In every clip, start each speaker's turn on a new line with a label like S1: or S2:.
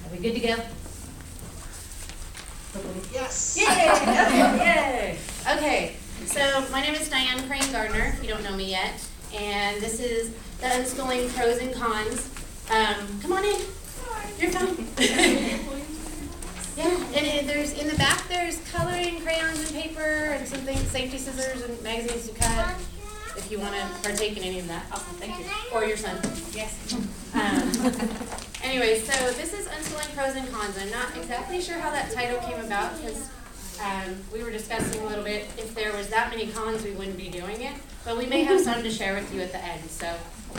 S1: Are we good to go?
S2: Yes.
S1: Yay! Yay! Okay, so my name is Diane Crayne Gardner, if you don't know me yet, and this is the Unschooling Pros and Cons. Come on in. You're fine. Yeah, and there's in the back there's coloring, crayons, and paper, and some things, safety scissors, and magazines to cut. If you want to partake in any of that, awesome, thank you. Or your son. Yes. Anyway, so this is Unschooling Pros and Cons. I'm not exactly sure how that title came about because we were discussing a little bit. If there was that many cons, we wouldn't be doing it. But we may have some to share with you at the end. So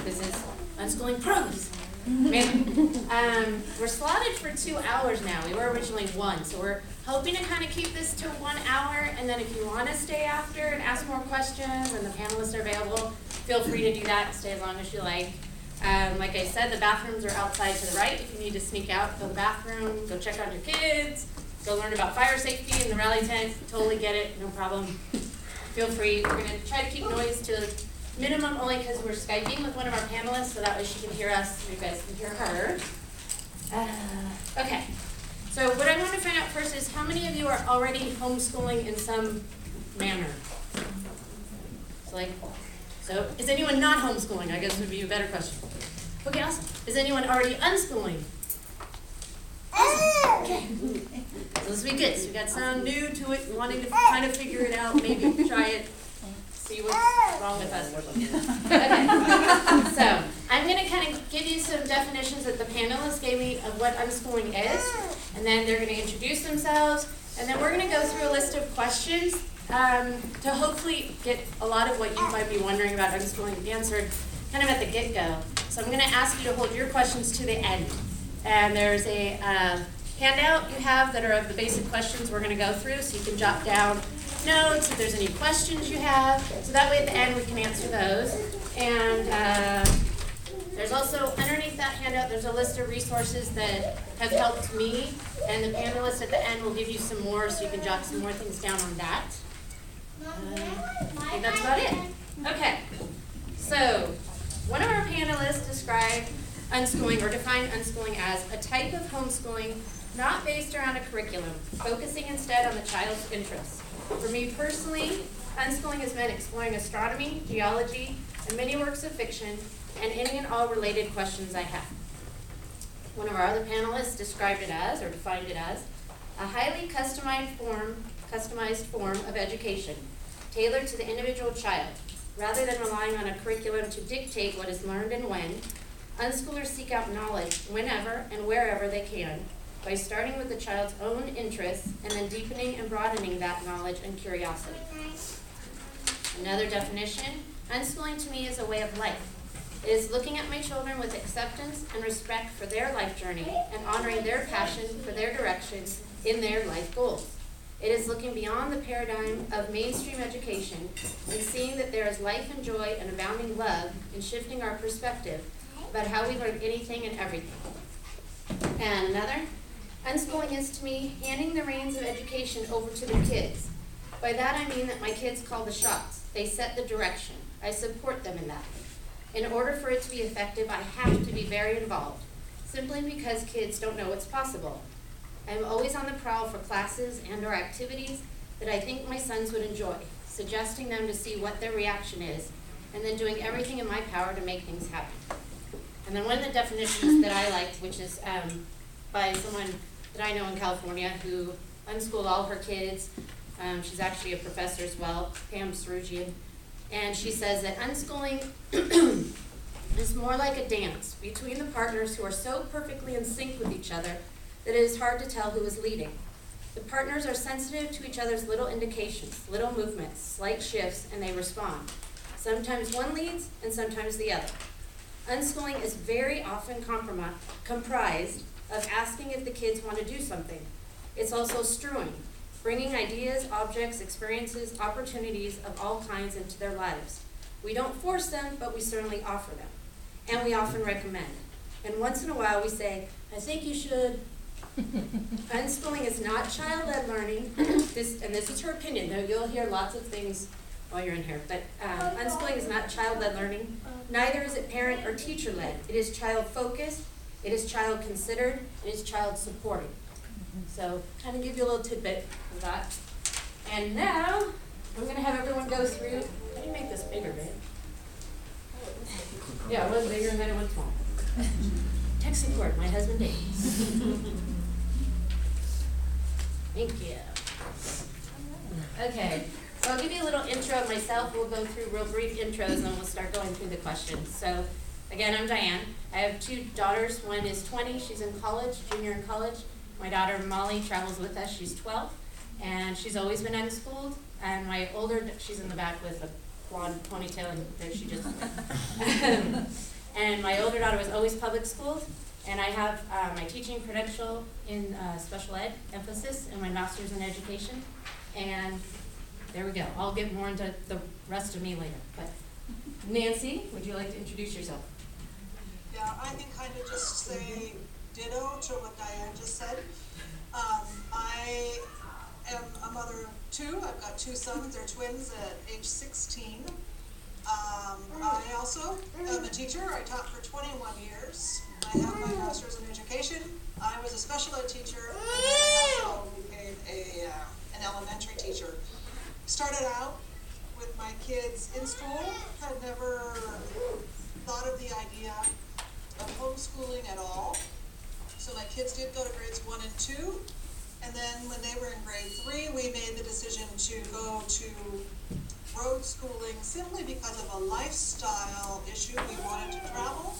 S1: this is Unschooling Pros. We're slotted for 2 hours now. We were originally 1, so we're hoping to kind of keep this to 1 hour, and then if you want to stay after and ask more questions and the panelists are available, feel free to do that and stay as long as you like. Like I said, the bathrooms are outside to the right. If you need to sneak out, go to the bathroom, go check on your kids, go learn about fire safety in the rally tent, totally get it, no problem. Feel free. We're going to try to keep noise to minimum only because we're Skyping with one of our panelists, so that way she can hear us and you guys can hear her. Okay, so what I want to find out first is how many of you are already homeschooling in some manner? So is anyone not homeschooling? I guess would be a better question. Okay, awesome. Is anyone already unschooling? Awesome. Okay. So this will be good. So we got some new to it, wanting to kind of figure it out, maybe try it. See what's wrong with us. Okay, so I'm going to kind of give you some definitions that the panelists gave me of what unschooling is, and then they're going to introduce themselves, and then we're going to go through a list of questions to hopefully get a lot of what you might be wondering about unschooling answered kind of at the get-go. So I'm going to ask you to hold your questions to the end, and there's a handout you have that are of the basic questions we're going to go through, so you can jot down notes if there's any questions you have, so that way at the end we can answer those. And there's also underneath that handout there's a list of resources that have helped me, and the panelists at the end will give you some more so you can jot some more things down on that. I think that's about it. Okay, so one of our panelists described unschooling or defined unschooling as a type of homeschooling not based around a curriculum, focusing instead on the child's interests. For me personally, unschooling has been exploring astronomy, geology, and many works of fiction, and any and all related questions I have. One of our other panelists described it as, or defined it as, a highly customized form of education, tailored to the individual child. Rather than relying on a curriculum to dictate what is learned and when, unschoolers seek out knowledge whenever and wherever they can, by starting with the child's own interests and then deepening and broadening that knowledge and curiosity. Another definition, unschooling to me is a way of life. It is looking at my children with acceptance and respect for their life journey and honoring their passion for their direction in their life goals. It is looking beyond the paradigm of mainstream education and seeing that there is life and joy and abounding love in shifting our perspective about how we learn anything and everything. And another, unschooling is to me handing the reins of education over to the kids. By that I mean that my kids call the shots. They set the direction. I support them in that. In order for it to be effective, I have to be very involved, simply because kids don't know what's possible. I am always on the prowl for classes and or activities that I think my sons would enjoy, suggesting them to see what their reaction is, and then doing everything in my power to make things happen. And then one of the definitions that I liked, which is by someone that I know in California who unschooled all her kids. She's actually a professor as well, Pam Sarugian. And she says that unschooling is more like a dance between the partners who are so perfectly in sync with each other that it is hard to tell who is leading. The partners are sensitive to each other's little indications, little movements, slight shifts, and they respond. Sometimes one leads, and sometimes the other. Unschooling is very often comprised of asking if the kids want to do something. It's also strewing, bringing ideas, objects, experiences, opportunities of all kinds into their lives. We don't force them, but we certainly offer them. And we often recommend. And once in a while we say, I think you should. Unschooling is not child-led learning. This is her opinion. Now, you'll hear lots of things while you're in here. But unschooling is not child-led learning. Neither is it parent or teacher-led. It is child-focused, It is child considered, it is child supported. So kind of give you a little tidbit of that. And now, I'm going to have everyone go through, how do you make this bigger, babe? Yeah, it was bigger and then it went small. Tech support, my husband Dave. Thank you. Okay, so I'll give you a little intro of myself. We'll go through real brief intros and then we'll start going through the questions. So again, I'm Diane. I have 2 daughters. One is 20, she's in college, junior in college. My daughter Molly travels with us, she's 12, and she's always been unschooled. And my older, she's in the back with a blonde ponytail, and there she just and my older daughter was always public schooled, and I have my teaching credential in special ed emphasis and my master's in education. And there we go. I'll get more into the rest of me later. But Nancy, would you like to introduce yourself?
S2: Yeah, I can kind of just say ditto to what Diane just said. I am a mother of 2. I've got 2 sons. They're twins at age 16. I also am a teacher. I taught for 21 years. I have my master's in education. I was a special ed teacher, and then I also became an elementary teacher. Started out with my kids in school, had never thought of the idea of homeschooling at all. So my kids did go to grades 1 and 2. And then when they were in grade 3, we made the decision to go to road schooling simply because of a lifestyle issue. We wanted to travel.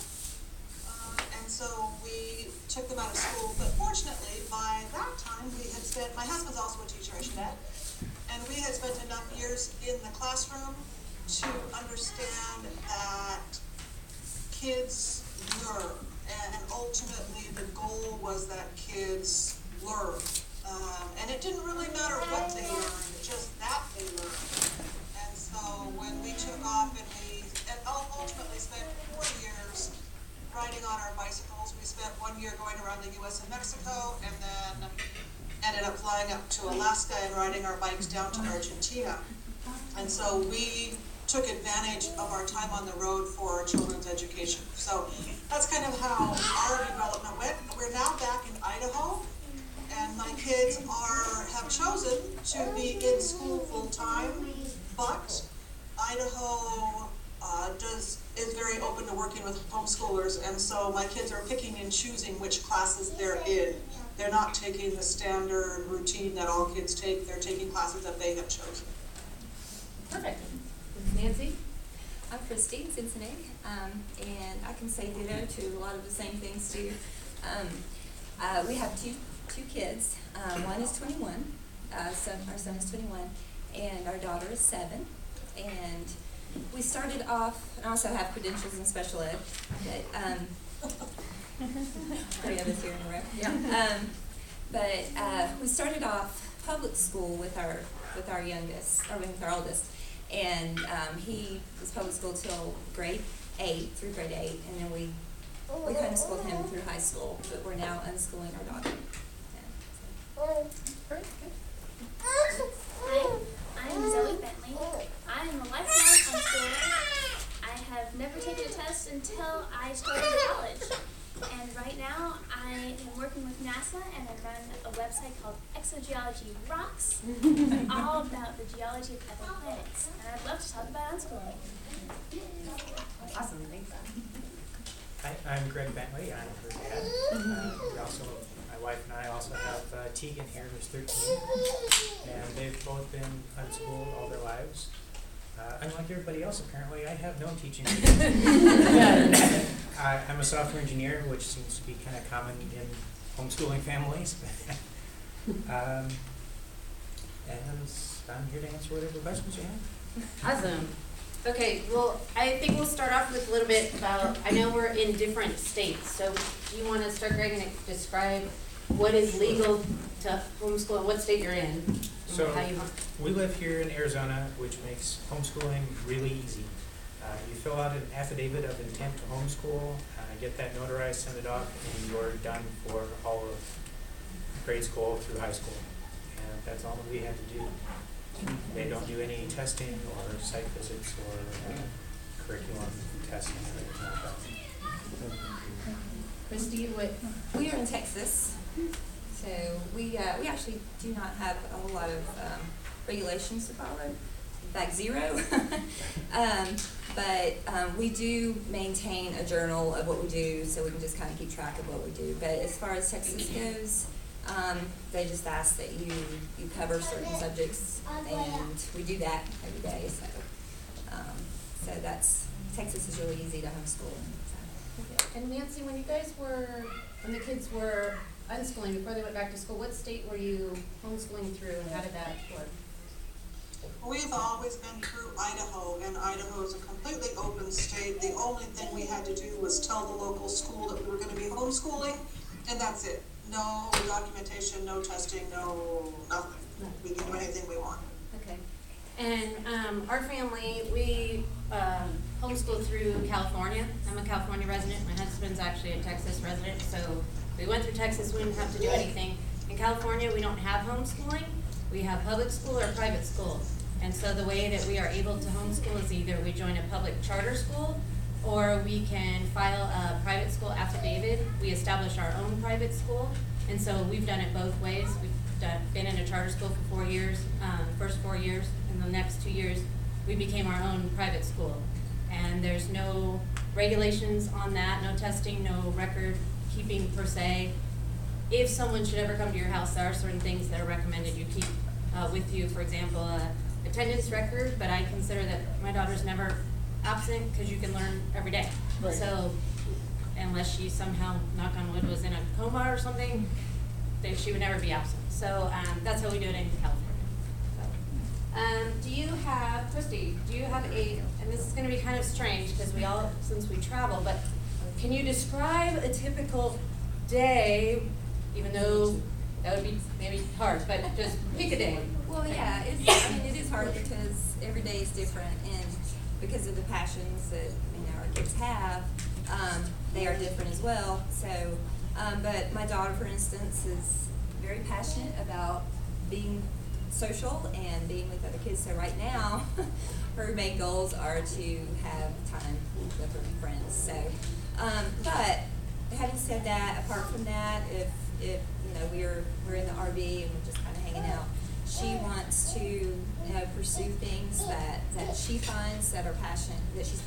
S2: And so we took them out of school. But fortunately, by that time, we had spent, my husband's also a teacher, I should add, and we had spent enough years in the classroom to understand that kids learn. And ultimately, the goal was that kids learn. And it didn't really matter what they learned, just that they learned. And so when we took off and we ultimately spent 4 years riding on our bicycles, we spent 1 year going around the US and Mexico, and then ended up flying up to Alaska and riding our bikes down to Argentina. And so we took advantage of our time on the road for our children's education. So that's kind of how our development went. We're now back in Idaho. And my kids have chosen to be in school full-time, but Idaho is very open to working with homeschoolers, and so my kids are picking and choosing which classes they're in. They're not taking the standard routine that all kids take. They're taking classes that they have chosen.
S1: Perfect. Nancy?
S3: I'm Christy in Sensenig, and I can say ditto to a lot of the same things too. We have two kids. One is 21, our son is 21, and our daughter is 7. And we started off, and I also have credentials in special ed, but 3 of us here in a row.
S1: Yeah.
S3: But we started off public school with our youngest, or with our oldest, and he was public school till grade 8, through grade 8, and then we homeschooled him through high school, but we're now unschooling our daughter.
S1: Great. Good.
S4: Hi, I'm Zoe Bentley. I am a lifelong homeschooler. I have never taken a test until I started college. And right now I am working with NASA, and I run a website called Exogeology Rocks, all about the geology of other planets. And I'd love to talk about unschooling.
S1: Awesome. Thanks.
S5: Hi, I'm Greg Bentley. I'm her dad. My wife and I also have Tegan here, who's 13, and they've both been unschooled all their lives. Unlike everybody else, apparently, I have no teaching. I'm a software engineer, which seems to be kind of common in homeschooling families. And I'm here to answer whatever questions you have.
S1: Awesome. Okay, well, I think we'll start off with a little bit about, I know we're in different states, so do you want to start, Greg, and describe what is legal to homeschool and what state you're in?
S5: So we live here in Arizona, which makes homeschooling really easy. You fill out an affidavit of intent to homeschool, get that notarized, send it off, and you're done for all of grade school through high school. And that's all that we had to do. They don't do any testing or site visits or curriculum testing or anything like that.
S1: Christy, what?
S3: We are in Texas, so we actually do not have a whole lot of regulations to follow. In fact, zero. But we do maintain a journal of what we do, so we can just kind of keep track of what we do. But as far as Texas goes, they just ask that you cover certain subjects, and we do that every day. So that's Texas is really easy to homeschool.
S1: And Nancy, when the kids were unschooling before they went back to school, what state were you homeschooling through, and how did that work?
S2: We've always been through Idaho, and Idaho is a completely open state. The only thing we had to do was tell the local school that we were going to be homeschooling, and that's it. No documentation, no testing, no nothing. We can do anything we want.
S1: Okay. And our family, we homeschooled through California. I'm a California resident. My husband's actually a Texas resident, so we went through Texas. We didn't have to do anything. In California, we don't have homeschooling. We have public school or private school. And so the way that we are able to homeschool is either we join a public charter school, or we can file a private school affidavit. We establish our own private school, and so we've done it both ways. We've been in a charter school for 4 years, first 4 years, and the next 2 years we became our own private school. And there's no regulations on that, no testing, no record keeping per se. If someone should ever come to your house, there are certain things that are recommended you keep with you. For example, attendance record, but I consider that my daughter's never absent because you can learn every day.
S6: Right.
S1: So unless she somehow, knock on wood, was in a coma or something, she would never be absent. So that's how we do it in California. So, do you have, Christy, and this is going to be kind of strange because we all, since we travel, but can you describe a typical day, even though that would be maybe hard, but just pick a day.
S3: Well, yeah, it is hard because every day is different, and because of the passions that our kids have, they are different as well. So, but my daughter, for instance, is very passionate about being social and being with other kids. So right now, her main goals are to have time with her friends. So, but having said that, apart from that, if we're in the RV and we're just kind of hanging out, she wants to pursue things that she finds that she's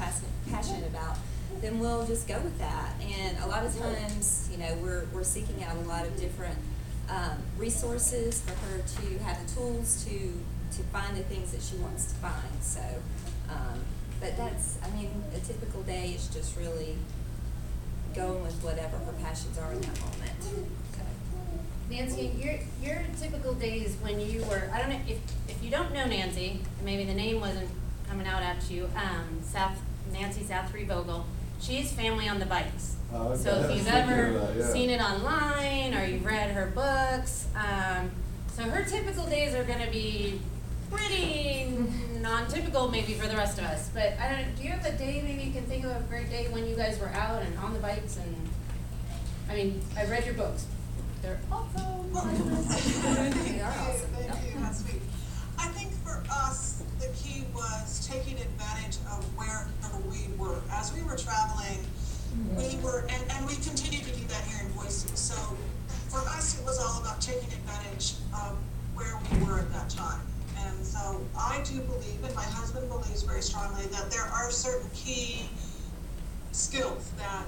S3: passionate about, then we'll just go with that. And a lot of times, we're seeking out a lot of different resources for her to have the tools to find the things that she wants to find. So, but that's, a typical day is just really going with whatever her passions are in that moment. Okay.
S1: Nancy, your typical days when you were, I don't know, if you don't know Nancy, maybe the name wasn't coming out at you, Nancy Sathre-Vogel, she's family on the bikes.
S6: Okay.
S1: So if you've ever seen it online or you've read her books, so her typical days are going to be pretty non-typical maybe for the rest of us. But I don't know, do you have a day maybe you can think of a great day when you guys were out and on the bikes? And I read your books. They're awesome.
S3: They are awesome.
S2: Thank you, that's sweet. I think for us, the key was taking advantage of wherever we were. As we were traveling, we were, and we continue to do that here in Boise. So for us, it was all about taking advantage of where we were at that time. And so I do believe, and my husband believes very strongly, that there are certain key skills that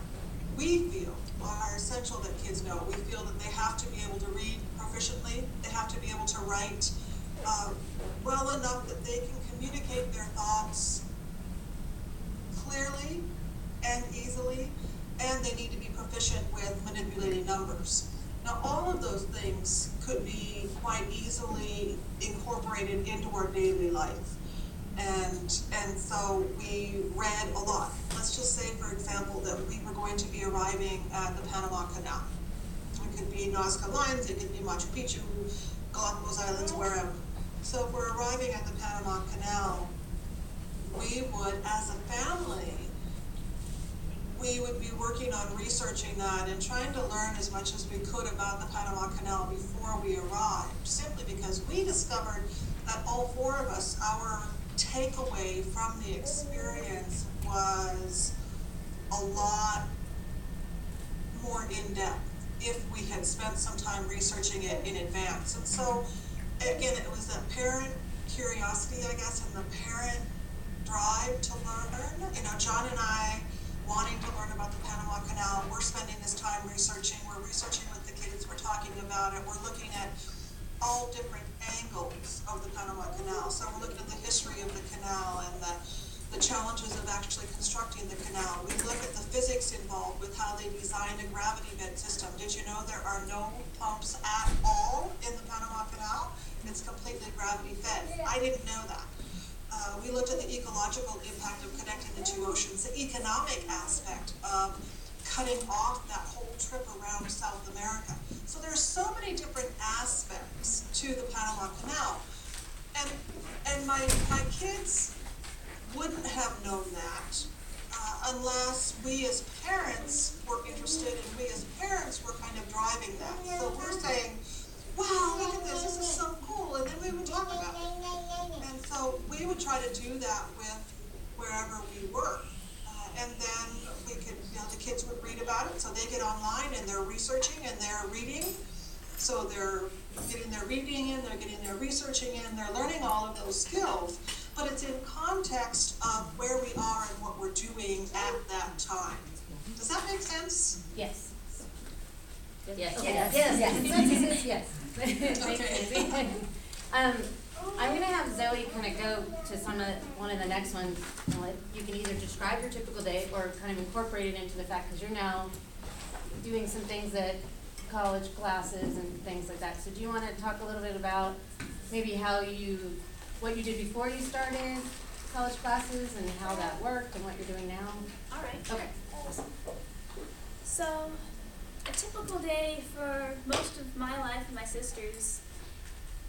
S2: we feel are essential that kids know. We feel that they have to be able to read proficiently. They have to be able to write well enough that they can communicate their thoughts clearly and easily, and they need to be proficient with manipulating numbers. Now, all of those things could be quite easily incorporated into our daily life. And so we read a lot. Let's just say, for example, that we were going to be arriving at the Panama Canal. It could be Nazca Lines, it could be Machu Picchu, Galapagos Islands, wherever. So if we're arriving at the Panama Canal, we would, as a family, we would be working on researching that and trying to learn as much as we could about the Panama Canal before we arrived, simply because we discovered that all four of us, our takeaway from the experience was a lot more in-depth if we had spent some time researching it in advance. And so, again, it was that parent curiosity, I guess, and the parent drive to learn. You know, John and I wanting to learn about the Panama Canal, we're spending this time researching, we're researching with the kids, we're talking about it, we're looking at all different angles of the Panama Canal. So we're looking at the history of the canal and the challenges of actually constructing the canal. We look at the physics involved with how they designed a gravity bed system. Did you know there are no pumps at all in the Panama Canal? It's completely gravity fed. I didn't know that. We looked at the ecological impact of connecting the two oceans, the economic aspect of cutting off that whole trip around South America. So there's so many different aspects to the Panama Canal. And my kids wouldn't have known that unless we as parents were interested and we as parents were kind of driving that. So we're saying, wow, look at this is so cool, and then we would talk about it. And so we would try to do that with wherever we were. And then we could, you know, the kids would read about it, so they get online and they're researching and they're reading. So they're getting their reading in, they're getting their researching in, they're learning all of those skills. But it's in context of where we are and what we're doing at that time. Does that make sense?
S1: Yes.
S3: Yes.
S1: Yes. Yes.
S2: Okay.
S1: I'm gonna have Zoe kind of go to one of the next ones, and you can either describe your typical day or kind of incorporate it into the fact, because you're now doing some things at college classes and things like that. So do you want to talk a little bit about maybe what you did before you started college classes and how that worked and what you're doing now?
S4: All right.
S1: Okay.
S4: So, a typical day for most of my life and my sister's,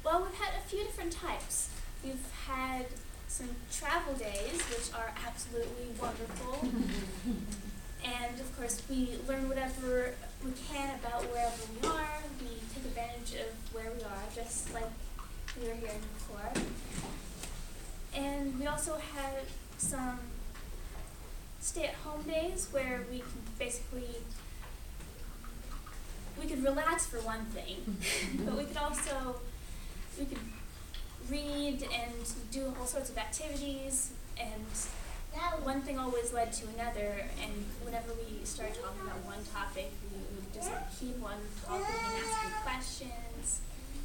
S4: well, we've had a few different types. We've had some travel days, which are absolutely wonderful. And of course, we learn whatever we can about wherever we are. We take advantage of where we are, just like we were hearing before. And we also had some stay-at-home days where we could relax for one thing, but we could read and do all sorts of activities, and one thing always led to another, and whenever we started talking about one topic, we would just keep on talking and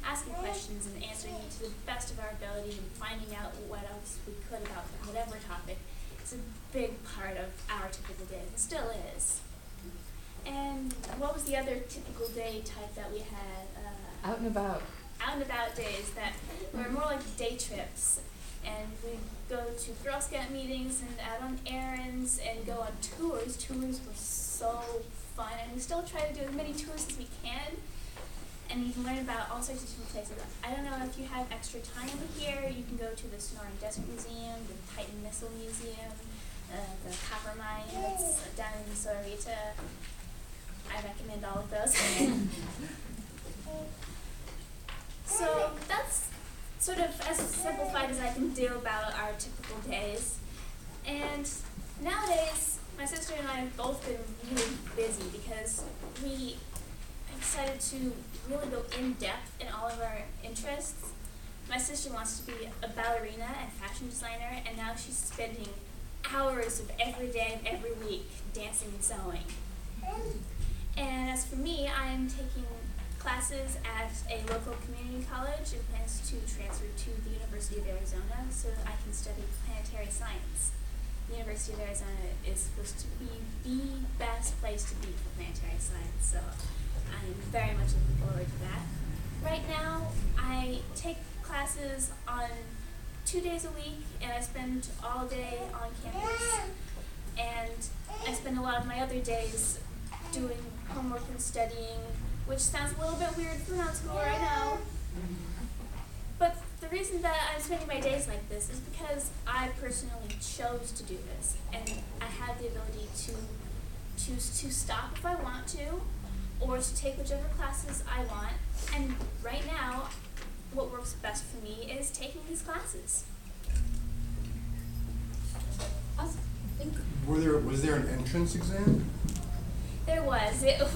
S4: asking questions and answering it to the best of our ability and finding out what else we could about whatever topic. It's a big part of our typical day. It still is. And what was the other typical day type that we had?
S1: Out and about.
S4: Out and about days that were more like day trips. And we'd go to Girl Scout meetings and out on errands and go on tours. Tours were so fun, and we still try to do as many tours as we can. And you can learn about all sorts of different places. I don't know if you have extra time here, you can go to the Sonoran Desert Museum, the Titan Missile Museum, the copper mine that's down in Sorita. I recommend all of those. So that's sort of as simplified as I can do about our typical days. And nowadays, my sister and I have both been really busy because we decided to really go in depth in all of our interests. My sister wants to be a ballerina and fashion designer, and now she's spending hours of every day of every week dancing and sewing. And as for me, I'm taking classes at a local community college and plans to transfer to the University of Arizona so that I can study planetary science. The University of Arizona is supposed to be the best place to be for planetary science, so I'm very much looking forward to that. Right now, I take classes on 2 days a week, and I spend all day on campus, and I spend a lot of my other days doing homework and studying, which sounds a little bit weird for non-school right now. But the reason that I'm spending my days like this is because I personally chose to do this, and I have the ability to choose to stop if I want to, or to take whichever classes I want. And right now, what works best for me is taking these classes.
S1: Awesome. Thank you.
S6: Was there an entrance exam?
S4: There was. It was